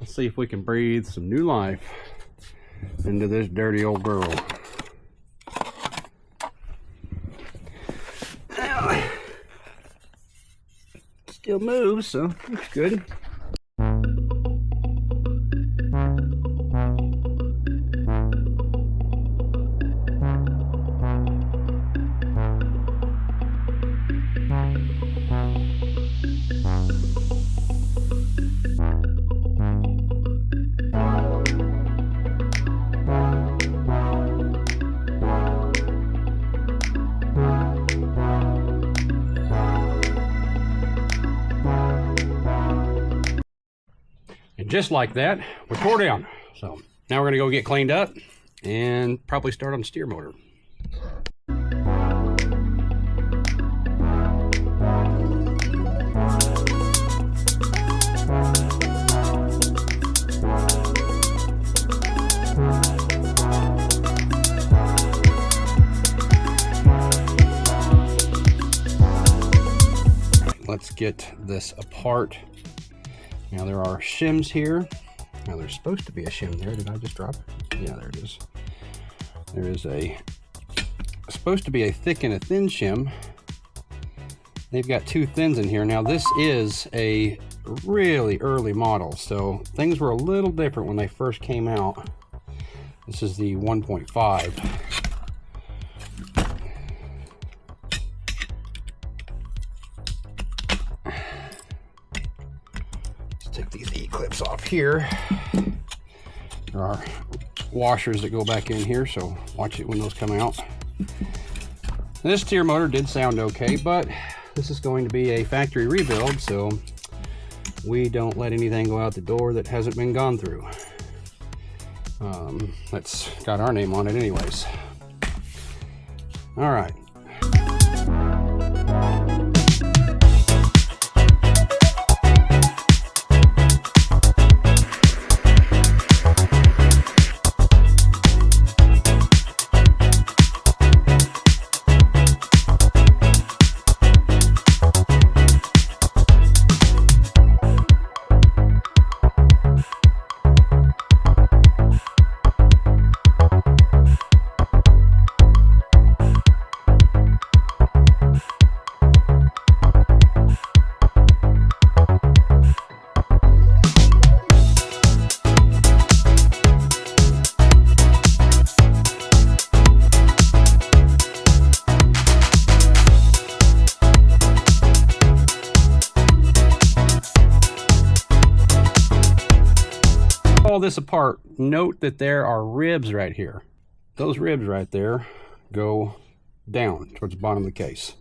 Let's see if we can breathe some new life into this dirty old girl. Still moves, so looks good. And just like that, we tore down. So now we're gonna go get cleaned up and probably start on the steer motor. Let's get this apart. Now there are shims here. Now there's supposed to be a shim there. Did I just drop it? Yeah, there it is. There is supposed to be a thick and a thin shim. They've got two thins in here. Now this is a really early model, so things were a little different when they first came out. This is the 1.5. Take these E-clips off here. There are washers that go back in here, so watch it when those come out. This steer motor did sound okay, but this is going to be a factory rebuild, so we don't let anything go out the door that hasn't been gone through. That's got our name on it anyways. All right. All this apart, note that there are ribs right here. Those ribs right there go down towards the bottom of the case.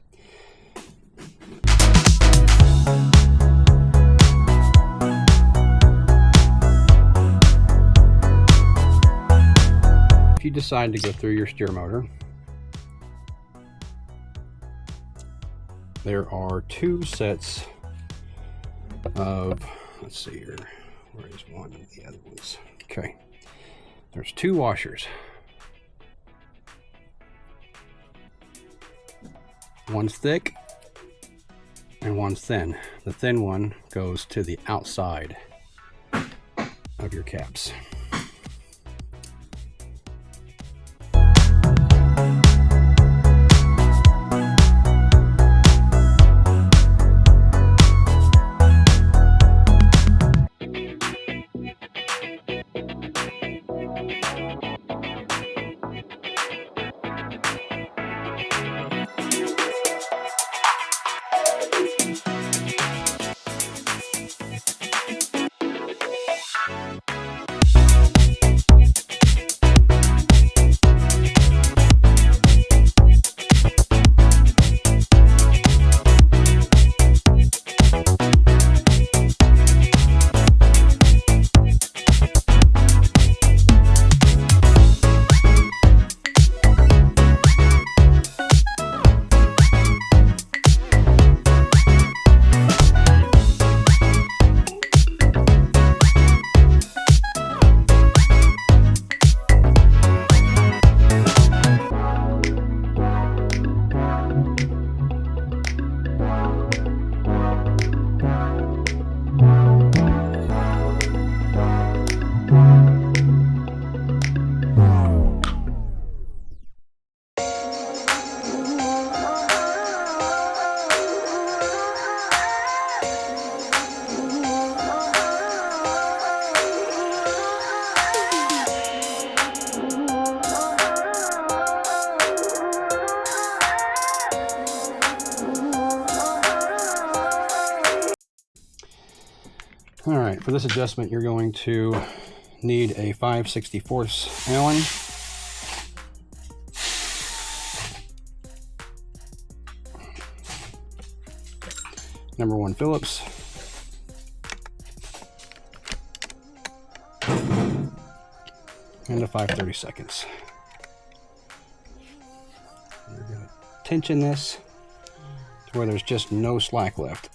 If you decide to go through your steer motor, there are two sets of, let's see here. Where is one of the other ones? Okay, there's two washers. One's thick and one's thin. The thin one goes to the outside of your caps. right, for this adjustment, you're going to need a 5/64 Allen. Number 1 Phillips. And a 5/32. You're going to tension this to where there's just no slack left.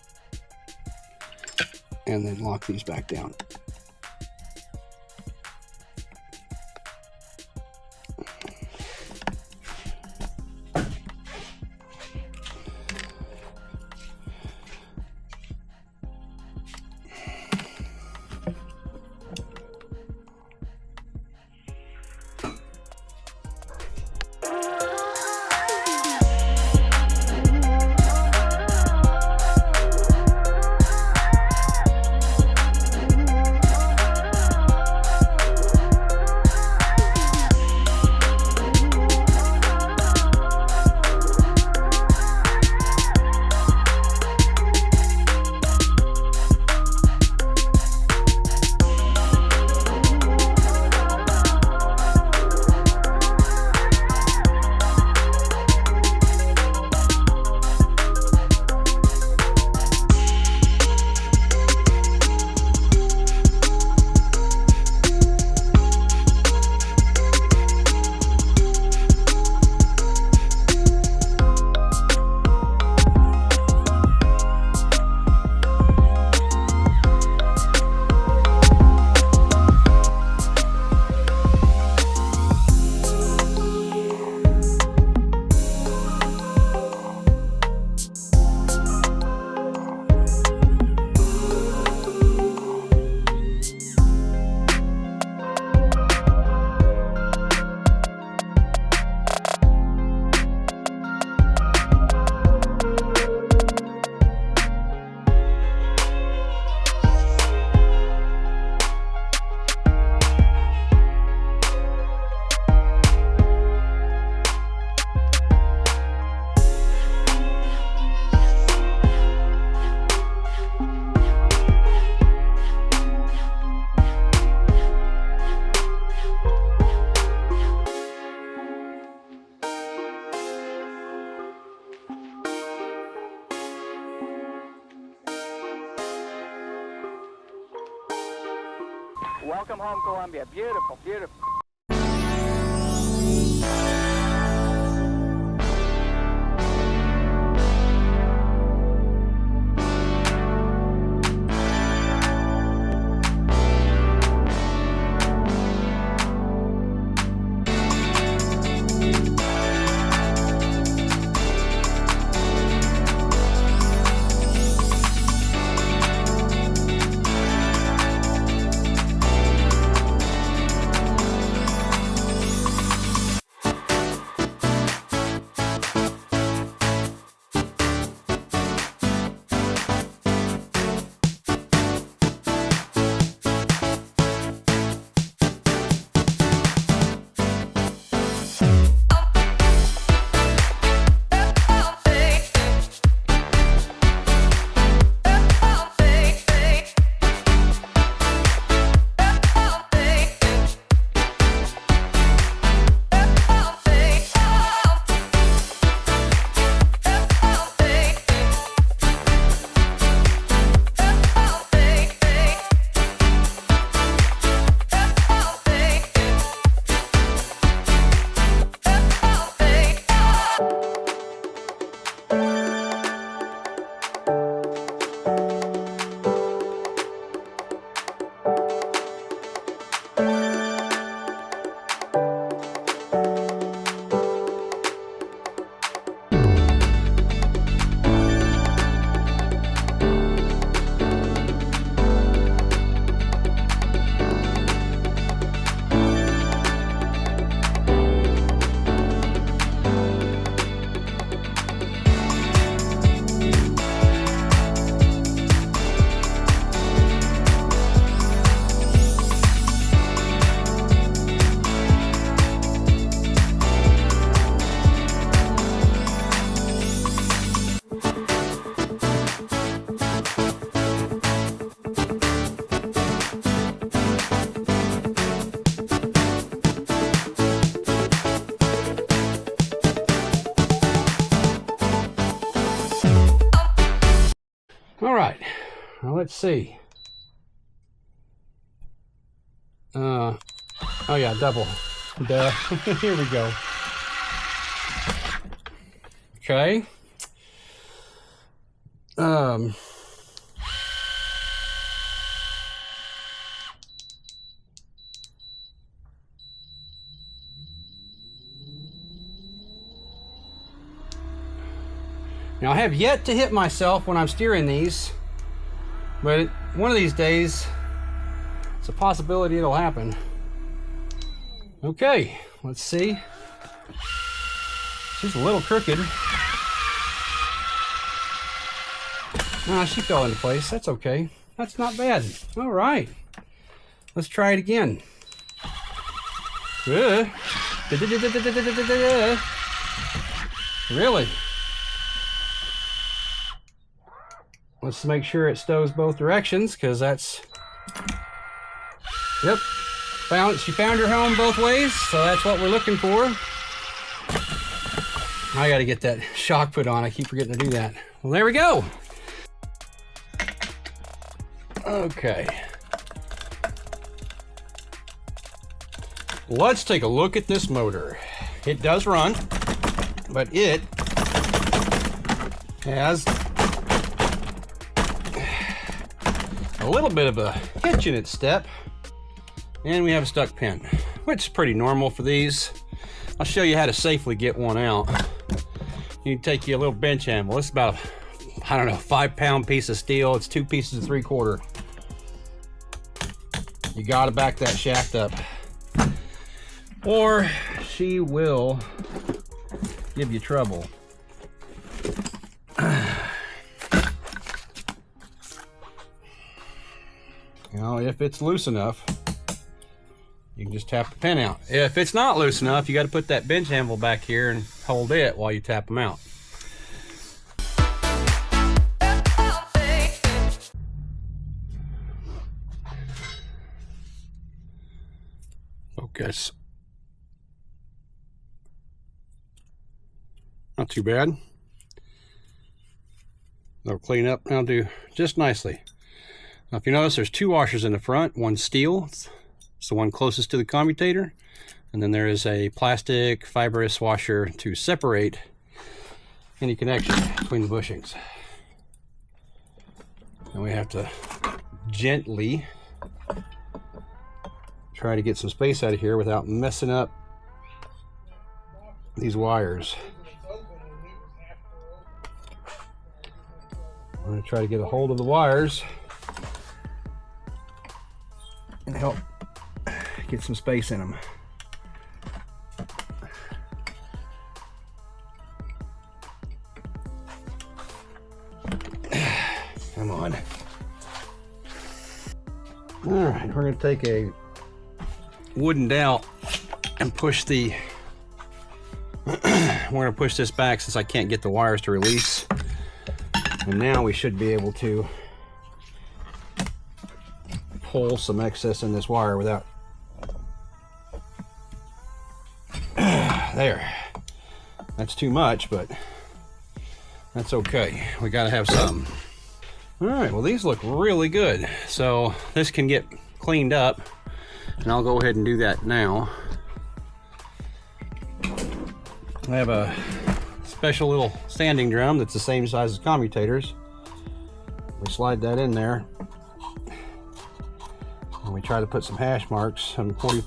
And then lock these back down. Welcome home, Columbia. Beautiful, beautiful. All right, well, let's see. Oh yeah, double. Duh. Here we go. Okay. Now I have yet to hit myself when I'm steering these, but one of these days, it's a possibility it'll happen. Okay, let's see. She's a little crooked. Ah, she fell into place. That's okay. That's not bad. All right. Let's try it again. Really? Let's make sure it stows both directions, because that's... Yep. She found her home both ways, so that's what we're looking for. I gotta get that shock put on. I keep forgetting to do that. Well, there we go. Okay. Let's take a look at this motor. It does run, but it has a little bit of a hitch in its step, and we have a stuck pin, which is pretty normal for these. I'll show you how to safely get one out. You can take you a little bench handle. It's about, I don't know, 5-pound piece of steel. It's 2 pieces of 3/4. You gotta back that shaft up, or she will give you trouble. You know, if it's loose enough, you can just tap the pin out. If it's not loose enough, you got to put that bench handle back here and hold it while you tap them out. Focus. Not too bad. They'll clean up now, do just nicely. Now, if you notice, there's 2 washers in the front. One's steel, it's the one closest to the commutator, and then there is a plastic fibrous washer to separate any connection between the bushings. And we have to gently try to get some space out of here without messing up these wires. I'm going to try to get a hold of the wires and help get some space in them. Come on. All right, we're going to take a wooden dowel and push the we're going to push this back since I can't get the wires to release. And now we should be able to pull some excess in this wire without... There. That's too much, but that's okay. We got to have some. All right, well, these look really good. So this can get cleaned up, and I'll go ahead and do that now. I have a special little sanding drum that's the same size as commutators. We slide that in there, and we try to put some hash marks, some 40.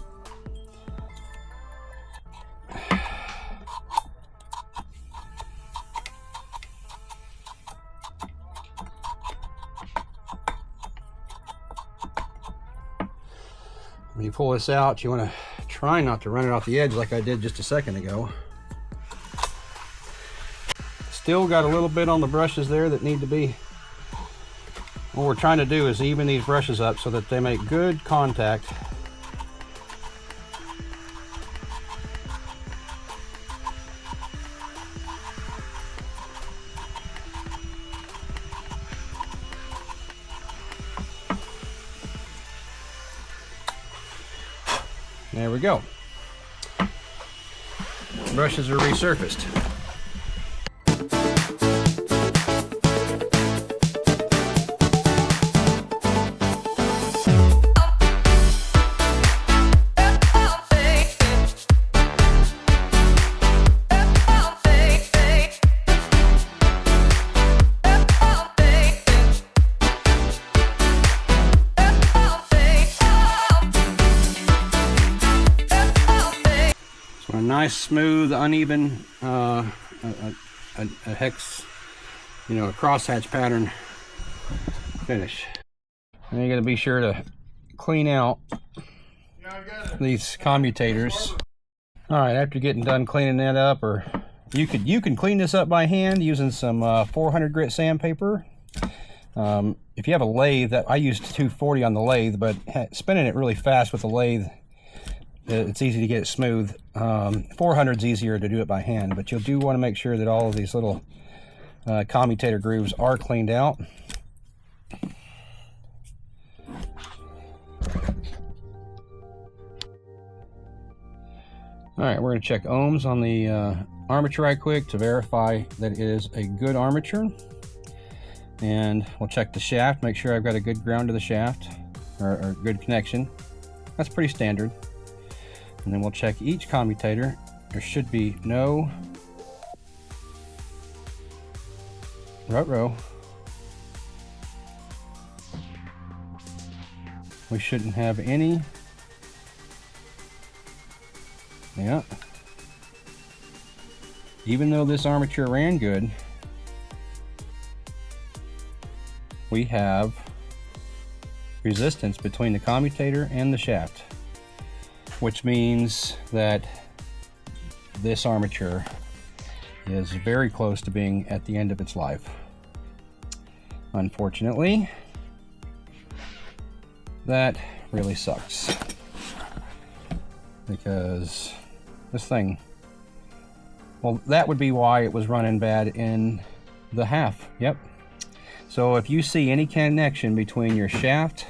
When you pull this out, you want to try not to run it off the edge like I did just a second ago. Still got a little bit on the brushes there that need to be... What we're trying to do is even these brushes up so that they make good contact. There we go. Brushes are resurfaced. A nice, smooth, uneven, a hex, you know, a crosshatch pattern finish. And you're going to be sure to clean out these commutators. All right, after getting done cleaning that up, or you can clean this up by hand using some 400 grit sandpaper. If you have a lathe, that I used 240 on the lathe, but spinning it really fast with the lathe, it's easy to get it smooth. 400 is easier to do it by hand, but you'll do want to make sure that all of these little commutator grooves are cleaned out. All right, we're going to check ohms on the armature right quick to verify that it is a good armature. And we'll check the shaft, make sure I've got a good ground to the shaft, or good connection. That's pretty standard. And then we'll check each commutator. There should be no rut-row. We shouldn't have any. Yeah. Even though this armature ran good, we have resistance between the commutator and the shaft, which means that this armature is very close to being at the end of its life. Unfortunately, that really sucks, because this thing, well, that would be why it was running bad in the half. Yep. So if you see any connection between your shaft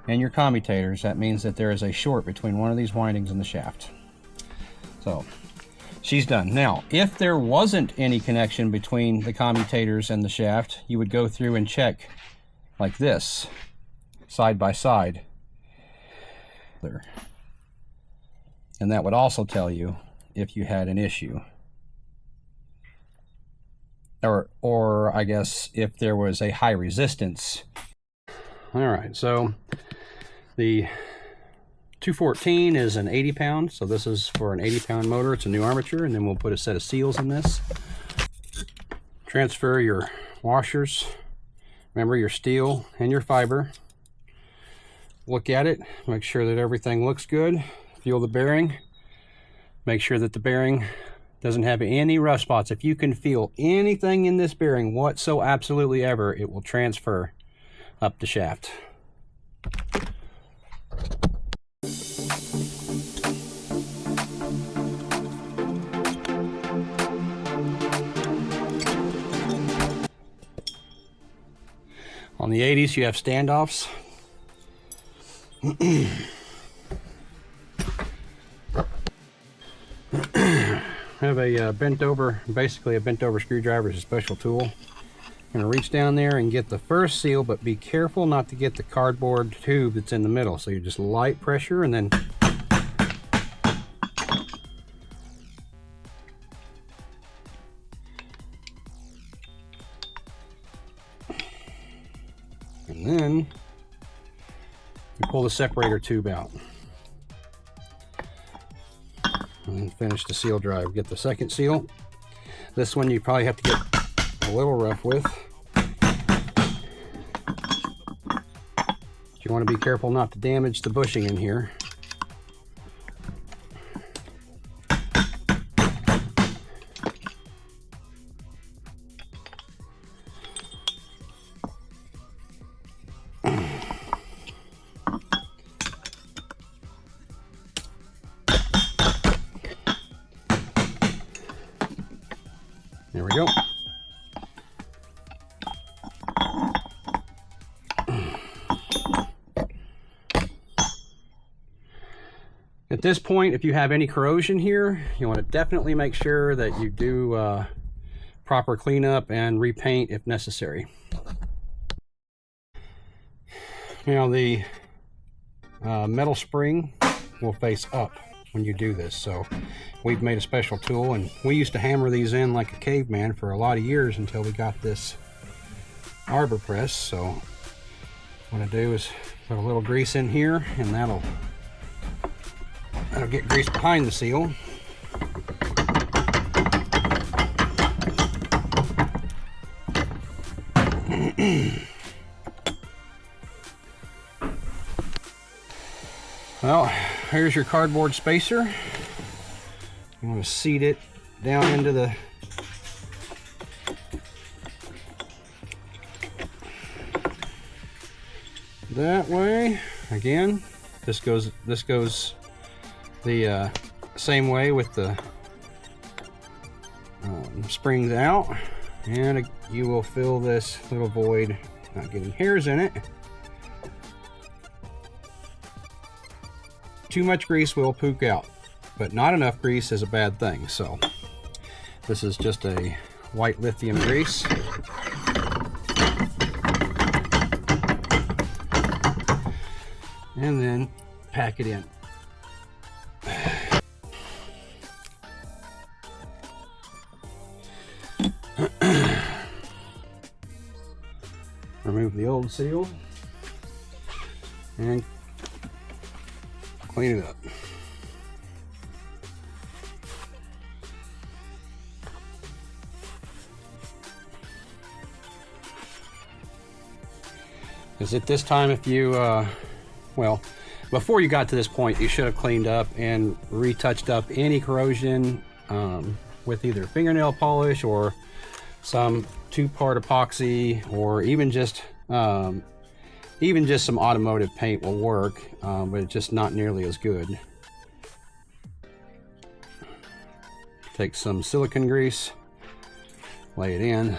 and your commutators, that means that there is a short between one of these windings and the shaft. So she's done. Now, if there wasn't any connection between the commutators and the shaft, you would go through and check like this, side by side. And that would also tell you if you had an issue. Or I guess if there was a high resistance. All right, so the 214 is an 80 pound, so this is for an 80 pound motor. It's a new armature, and then we'll put a set of seals in this. Transfer your washers, remember your steel and your fiber. Look at it, make sure that everything looks good. Feel the bearing, make sure that the bearing doesn't have any rough spots. If you can feel anything in this bearing whatsoever, absolutely ever, it will transfer up the shaft. On the 80s, you have standoffs. Have a bent over, basically a bent over screwdriver is a special tool. I'm going to reach down there and get the first seal, but be careful not to get the cardboard tube that's in the middle. So you just light pressure and then you pull the separator tube out. And then finish the seal drive. Get the second seal. This one you probably have to get a little rough with. You want to be careful not to damage the bushing in here. There we go. At this point, if you have any corrosion here, you want to definitely make sure that you do proper cleanup and repaint if necessary. Now the metal spring will face up when you do this, so we've made a special tool, and we used to hammer these in like a caveman for a lot of years until we got this arbor press. So what I do is put a little grease in here, and that'll get grease behind the seal. Well, here's your cardboard spacer. I'm going to seat it down into the that way. Again, this goes the same way with the springs out, and you will fill this little void, not getting hairs in it. Too much grease will pook out, but not enough grease is a bad thing. So this is just a white lithium grease. And then pack it in. Remove the old seal and clean it up. Because at this time, if you well, before you got to this point, you should have cleaned up and retouched up any corrosion with either fingernail polish or some two-part epoxy, or even just some automotive paint will work, but it's just not nearly as good. Take some silicone grease, lay it in.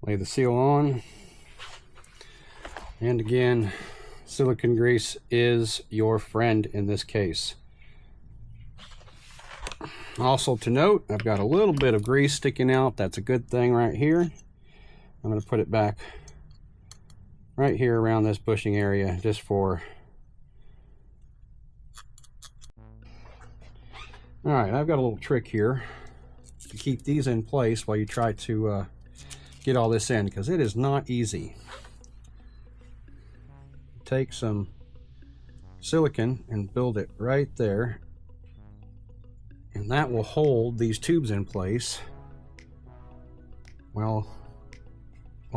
Lay the seal on, and again, silicone grease is your friend in this case. Also to note, I've got a little bit of grease sticking out. That's a good thing right here. I'm going to put it back right here around this bushing area just for... Alright, I've got a little trick here to keep these in place while you try to get all this in, because it is not easy. Take some silicone and build it right there, and that will hold these tubes in place while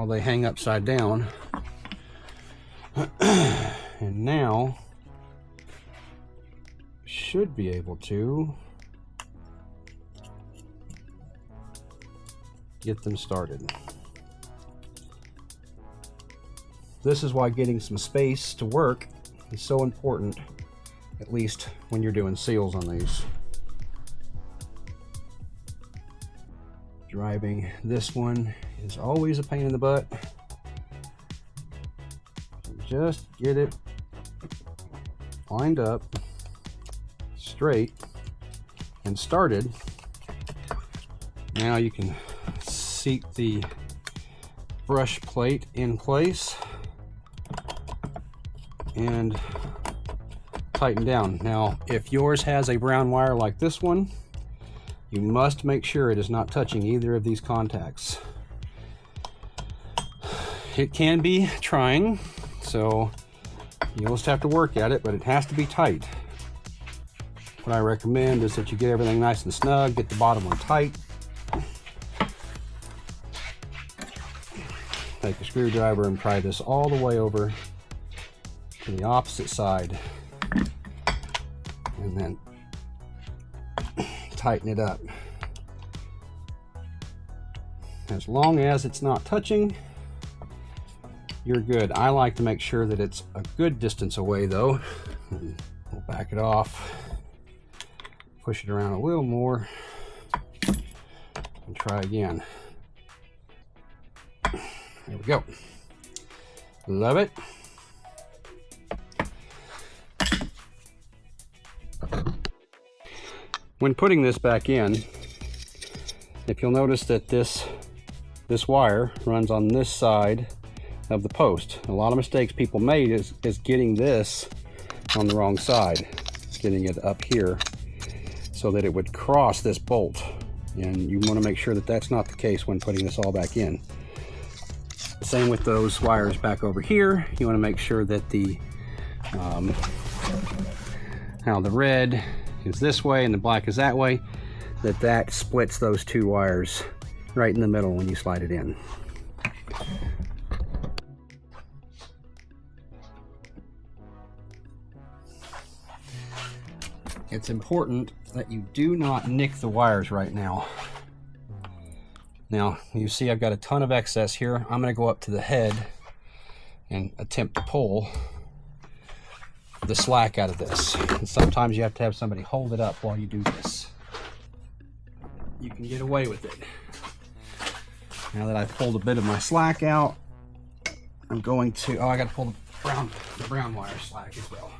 they hang upside down. And now should be able to get them started. This is why getting some space to work is so important, at least when you're doing seals on these. Driving this one is always a pain in the butt. Just get it lined up, straight, and started. Now you can seat the brush plate in place and tighten down. Now, if yours has a brown wire like this one, you must make sure it is not touching either of these contacts. It can be trying, so you'll just have to work at it, but it has to be tight. What I recommend is that you get everything nice and snug, get the bottom one tight. Take a screwdriver and pry this all the way over to the opposite side, and then tighten it up. As long as it's not touching, you're good. I like to make sure that it's a good distance away though. We'll back it off, push it around a little more, and try again. There we go. Love it. When putting this back in, if you'll notice that this wire runs on this side of the post. A lot of mistakes people made is getting this on the wrong side, getting it up here so that it would cross this bolt, and you want to make sure that that's not the case when putting this all back in. Same with those wires back over here. You want to make sure that the how the red is this way and the black is that way, that splits those two wires right in the middle when you slide it in. it's important that you do not nick the wires right now. Now, you see I've got a ton of excess here. I'm going to go up to the head and attempt to pull the slack out of this. And sometimes you have to have somebody hold it up while you do this. You can get away with it. Now that I've pulled a bit of my slack out, I'm going to, I got to pull the brown wire slack as well.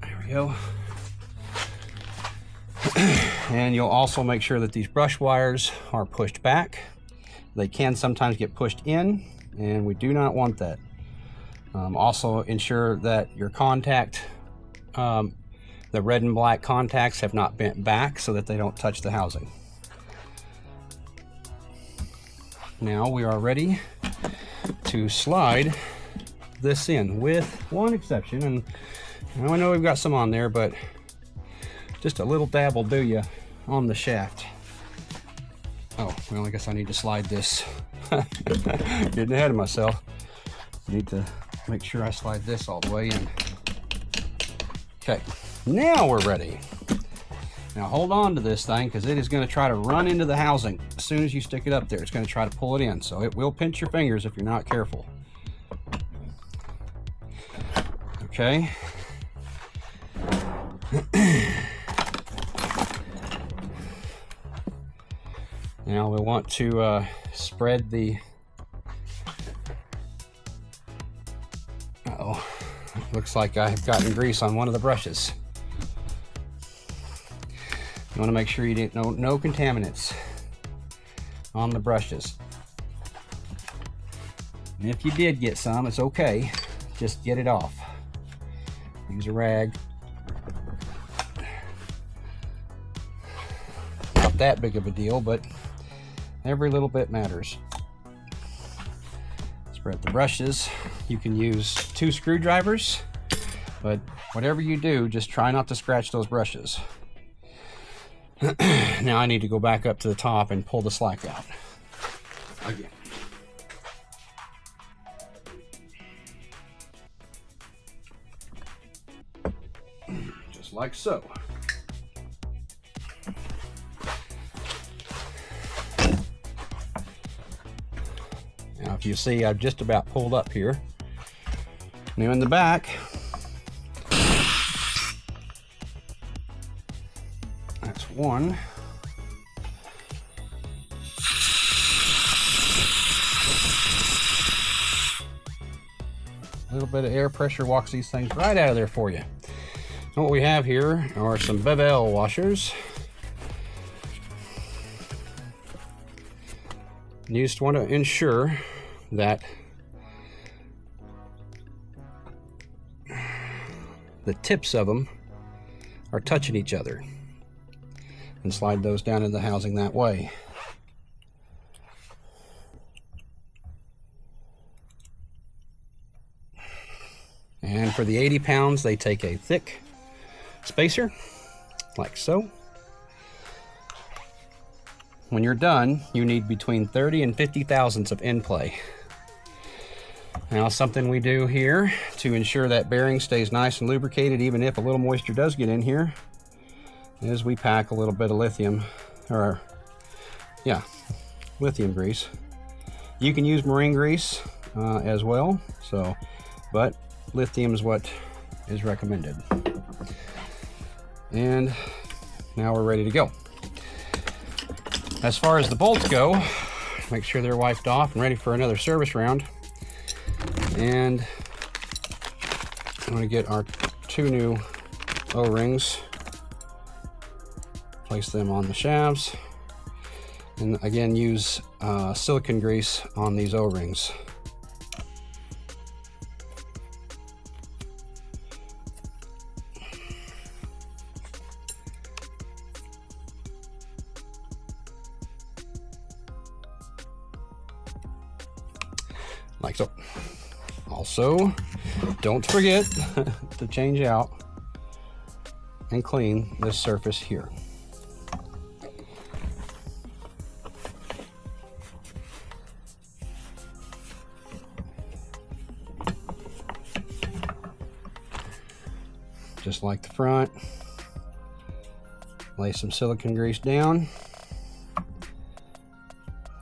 There we go. And you'll also make sure that these brush wires are pushed back. They can sometimes get pushed in, and we do not want that. Also ensure that your contact, the red and black contacts, have not bent back so that they don't touch the housing. Now we are ready to slide this in, with one exception, and I know we've got some on there, but just a little dab will do you on the shaft. Oh, well, I guess I need to slide this. Getting ahead of myself. Need to make sure I slide this all the way in. Okay, now we're ready. Now hold on to this thing, because it is going to try to run into the housing. As soon as you stick it up there, it's going to try to pull it in. So it will pinch your fingers if you're not careful. Okay. Now we want to spread the, uh-oh, looks like I've gotten grease on one of the brushes. You want to make sure you didn't, no contaminants on the brushes. And if you did get some, it's okay, just get it off. Use a rag. Not that big of a deal, but every little bit matters. Spread the brushes. You can use 2 screwdrivers, but whatever you do, just try not to scratch those brushes. Now I need to go back up to the top and pull the slack out again. Just like so. Now if you see, I've just about pulled up here. Now in the back, that's one. A little bit of air pressure walks these things right out of there for you. And what we have here are some bevel washers. You just want to ensure that the tips of them are touching each other, and slide those down in the housing that way. And for the 80 pounds, they take a thick spacer, like so. When you're done, you need between 30 and 50 thousandths of end play. Now, something we do here to ensure that bearing stays nice and lubricated, even if a little moisture does get in here, is we pack a little bit of lithium grease. You can use marine grease as well, but lithium is what is recommended. And now we're ready to go. As far as the bolts go, make sure they're wiped off and ready for another service round. And I'm going to get our 2 new O-rings, place them on the shafts, and again use silicone grease on these O-rings. Like so. Also, don't forget to change out and clean this surface here. just like the front. Lay some silicone grease down.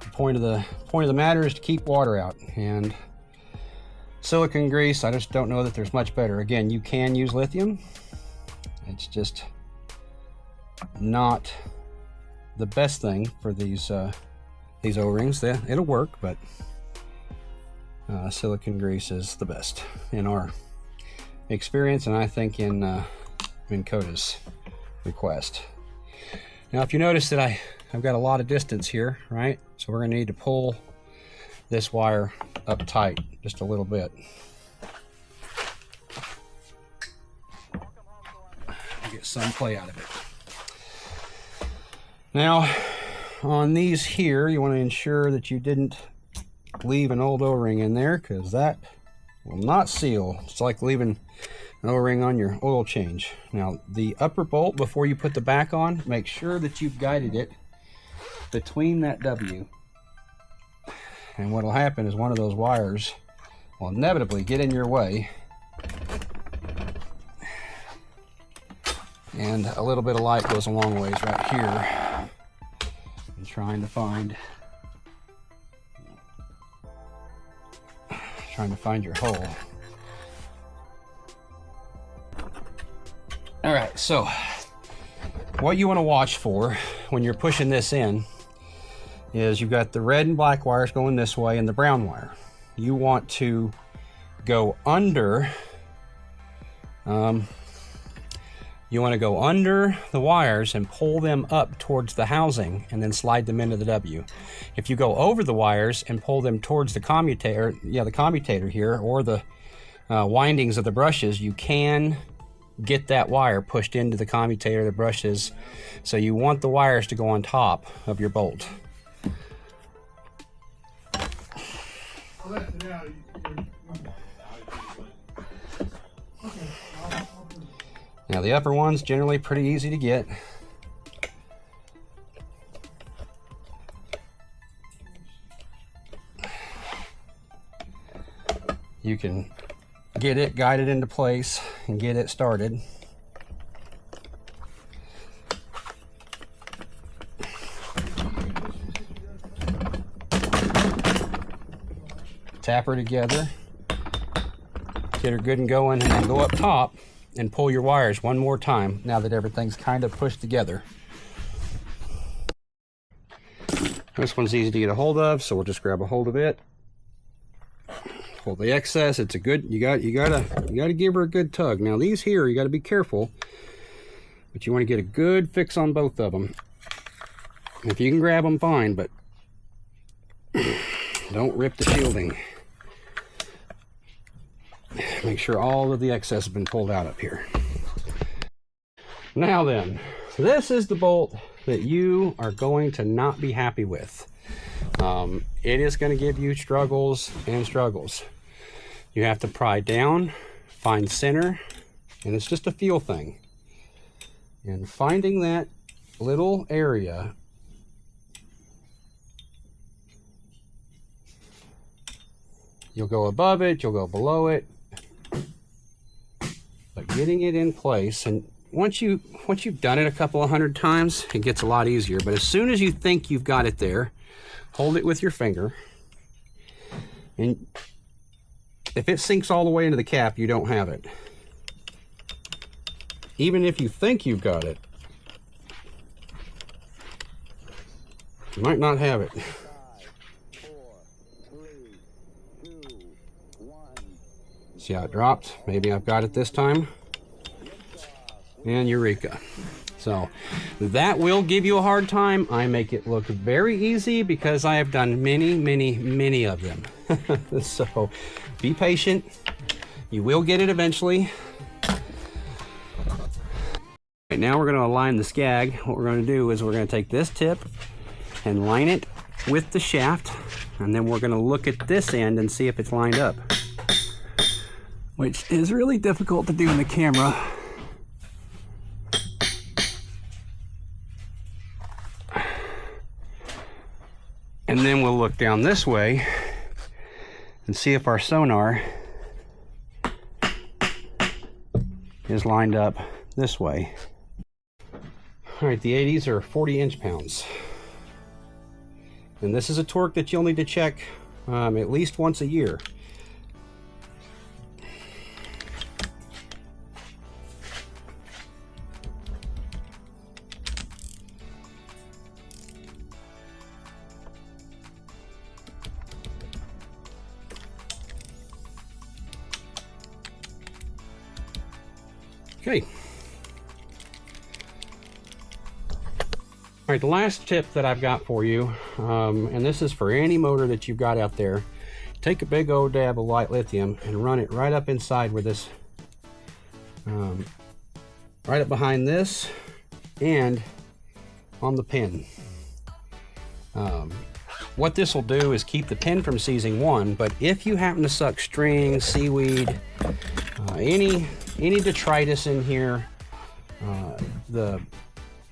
The point of the matter is to keep water out, and silicone grease, I just don't know that there's much better. Again, you can use lithium. It's just not the best thing for these O-rings. It'll work, but silicone grease is the best in our experience, and I think in Minnkota's request. Now, if you notice that I've got a lot of distance here, right? So we're going to need to pull this wire up tight just a little bit. Get some play out of it. Now, on these here, you want to ensure that you didn't leave an old O-ring in there, because that will not seal. It's like leaving an O-ring on your oil change. Now, the upper bolt, before you put the back on, make sure that you've guided it between that W. And what will happen is one of those wires will inevitably get in your way, and a little bit of light goes a long ways right here in trying to find your hole. All right, so what you want to watch for when you're pushing this in is you've got the red and black wires going this way and the brown wire. You want to go under the wires and pull them up towards the housing and then slide them into the W. If you go over the wires and pull them towards the commutator, the commutator here, or the windings of the brushes, you can get that wire pushed into the commutator of the brushes. So you want the wires to go on top of your bolt. Now the upper one's generally pretty easy to get. You can get it guided into place and get it started. Tap her together, get her good and going, and then go up top and pull your wires one more time now that everything's kind of pushed together. This one's easy to get a hold of, so we'll just grab a hold of it. Pull the excess. It's a good, you gotta give her a good tug. Now these here, you gotta be careful, but you want to get a good fix on both of them. If you can grab them, fine, but don't rip the shielding. Make sure all of the excess has been pulled out up here. Now then, this is the bolt that you are going to not be happy with. It is going to give you struggles and struggles. You have to pry down, find center, and it's just a feel thing. And finding that little area, you'll go above it, you'll go below it, but getting it in place, and once you've done it a couple of hundred times, it gets a lot easier. But as soon as you think you've got it there, hold it with your finger, and if it sinks all the way into the cap, you don't have it. Even if you think you've got it, you might not have it. 5, 4, 3, 2, 1. See how it dropped? Maybe I've got it this time. And eureka. So that will give you a hard time. I make it look very easy because I have done many of them. So be patient. You will get it eventually. Right now we're going to align the scag. What we're going to do is we're going to take this tip and line it with the shaft, and then we're going to look at this end and see if it's lined up, which is really difficult to do in the camera. And then we'll look down this way and see if our sonar is lined up this way. All right, the 80s are 40 inch-pounds. And this is a torque that you'll need to check at least once a year. Okay. All right, the last tip that I've got for you, and this is for any motor that you've got out there, take a big old dab of light lithium and run it right up inside where this, right up behind this and on the pin. What this will do is keep the pin from seizing, one, but if you happen to suck string, seaweed, any detritus in here,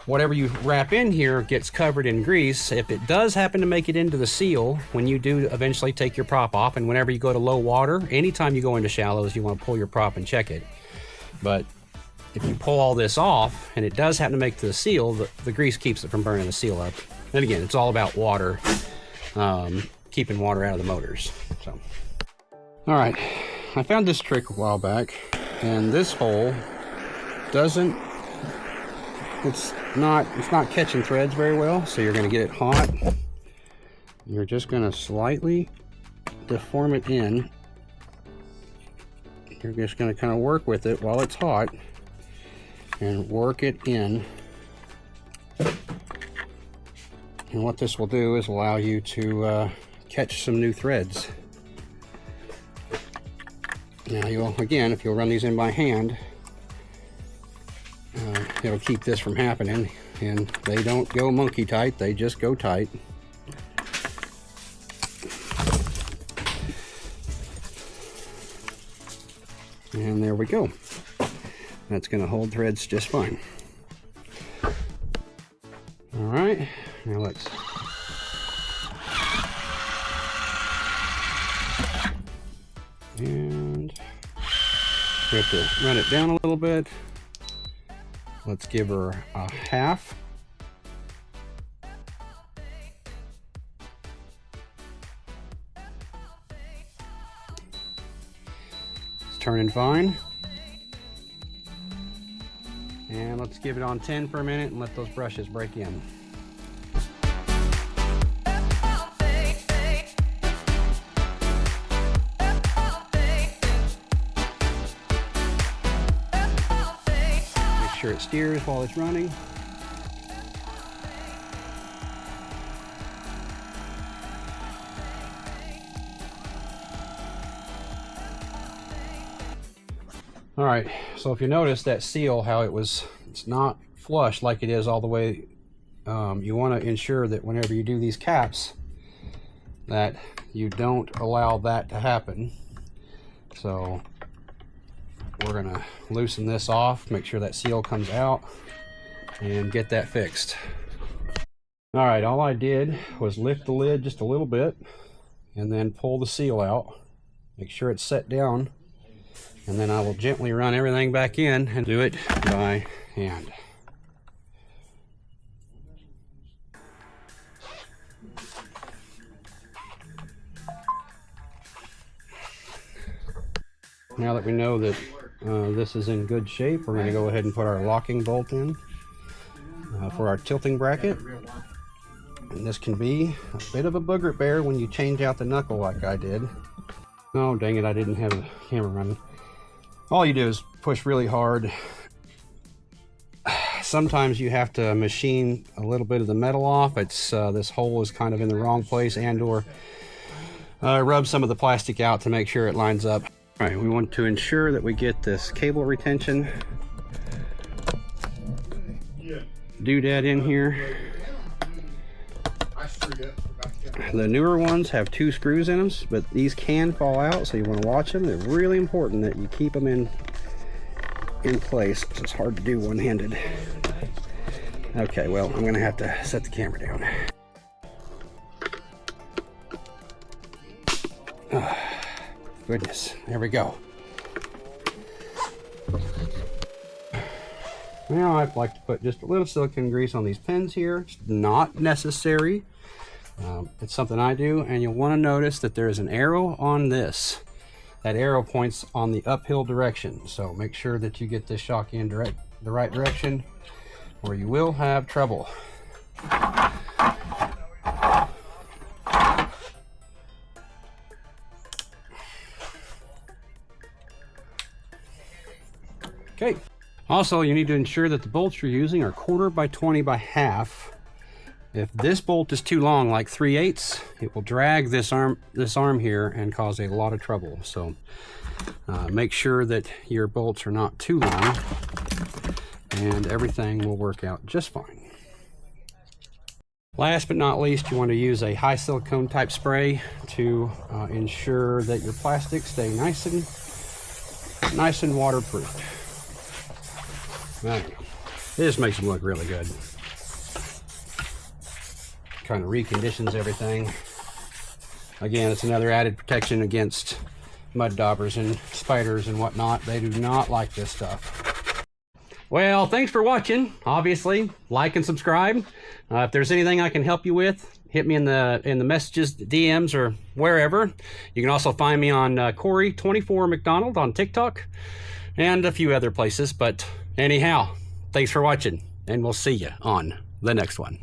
whatever you wrap in here gets covered in grease. If it does happen to make it into the seal, when you do eventually take your prop off, and whenever you go to low water, anytime you go into shallows, you want to pull your prop and check it. But if you pull all this off and it does happen to make to the seal, the grease keeps it from burning the seal up. And again, it's all about water, keeping water out of the motors. So, all right, I found this trick a while back, and this hole doesn't, it's not catching threads very well, so you're going to get it hot. You're just going to slightly deform it in. You're just going to kind of work with it while it's hot and work it in. And what this will do is allow you to catch some new threads. Now again, if you'll run these in by hand, it'll keep this from happening, and they don't go monkey tight, they just go tight. And there we go. That's going to hold threads just fine. All right, now let's and we have to run it down a little bit. Let's give her a half. It's turning fine. And let's give it on 10 for a minute and let those brushes break in. It steers while it's running. All right, so if you notice that seal, how it's not flush like it is all the way, you want to ensure that whenever you do these caps that you don't allow that to happen. So we're gonna loosen this off, make sure that seal comes out, and get that fixed. All right, all I did was lift the lid just a little bit and then pull the seal out, make sure it's set down, and then I will gently run everything back in and do it by hand. Now that we know that this is in good shape, we're going to go ahead and put our locking bolt in for our tilting bracket. And this can be a bit of a booger bear when you change out the knuckle like I did. Oh, dang it, I didn't have the camera running. All you do is push really hard. Sometimes you have to machine a little bit of the metal off. It's this hole is kind of in the wrong place, and or rub some of the plastic out to make sure it lines up. All right, we want to ensure that we get this cable retention doodad in here. The newer ones have 2 screws in them, but these can fall out, so you want to watch them. They're really important that you keep them in place. It's hard to do one-handed. Okay, well, I'm gonna have to set the camera down. Goodness, there we go. Now I like to put just a little silicone grease on these pins here. It's not necessary. It's something I do, and you'll want to notice that there is an arrow on this. That arrow points on the uphill direction, so make sure that you get this shock in the right direction, or you will have trouble. Okay. Also, you need to ensure that the bolts you're using are 1/4 by 20 by half. If this bolt is too long, like 3/8, it will drag this arm here and cause a lot of trouble. So make sure that your bolts are not too long, and everything will work out just fine. Last but not least, you want to use a high silicone type spray to ensure that your plastics stay nice and waterproof. There you go. This makes them look really good. Kind of reconditions everything. Again, it's another added protection against mud daubers and spiders and whatnot. They do not like this stuff. Well, thanks for watching. Obviously, like and subscribe. If there's anything I can help you with, hit me in the messages, DMs, or wherever. You can also find me on Corey24McDonald on TikTok and a few other places. But anyhow, thanks for watching, and we'll see you on the next one.